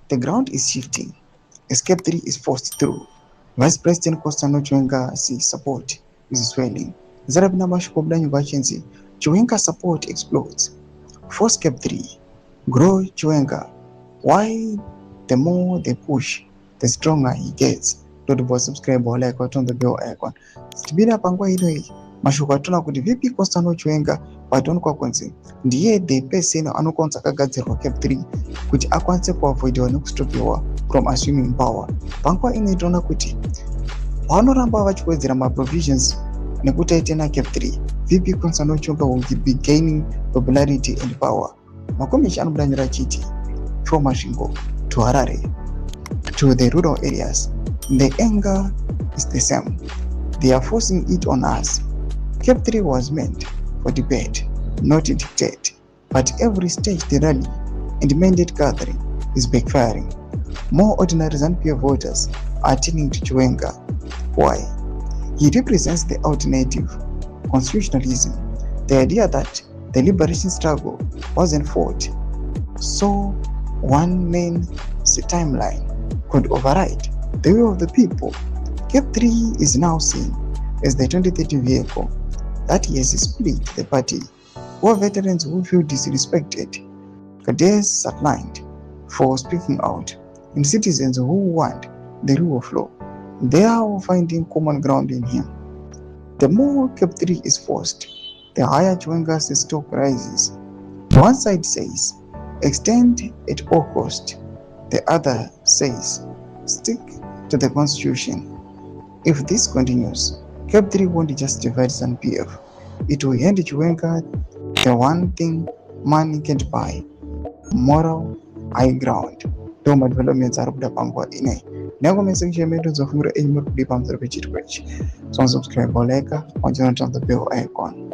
The ground is shifting. Escape 3 is forced through. Vice President Chiwenga sees support is swelling. Zarabina Mashkobla Nyugachenzi, Chiwenga support explodes. Force Escape 3. Grow Chiwenga. Why the more they push, the stronger he gets. Don't subscribe or like or turn the bell icon. Stibira pangwa hilo mashuka tuna kuti vipi Chiwenga patoni kwa kwenzi ndiye the person anokonza kagadzirwa Cap 3 kuti akwanise kuavoidwa nekustopiwa from assuming power. Pangwa inoitona kuti vanoramba vachiwedzera maprovisions nekuti aitena Cap 3 vipi Chiwenga will be gaining popularity and power. Makomichi anobudanyira chiti from Masvingo to Harare to the rural areas. The anger is the same. They are forcing it on us. Cap 3 was meant for debate, not to dictate. But every stage the rally and mandate gathering is backfiring. More ordinary ZANU-PF voters are turning to Chiwenga. Why? He represents the alternative, constitutionalism, the idea that the liberation struggle wasn't fought, so one man's timeline could override the will of the people. Cap 3 is now seen as the 2030 vehicle that has split the party, where veterans who feel disrespected, cadets sidelined for speaking out, and citizens who want the rule of law. They are finding common ground in him. The more Cap 3 is forced, the higher Chiwenga's stock rises. One side says, extend at all cost. The other says, stick to the constitution. If this continues, Cap 3 won't just divide ZANU-PF. It will hand Chiwenga the one thing money can't buy: moral high ground. Doma developments are pangwa ine. Nagomesa kuchemendo zofungura enyimur kudipa mzaro pechitwechi. So subscribe or like on the bell icon.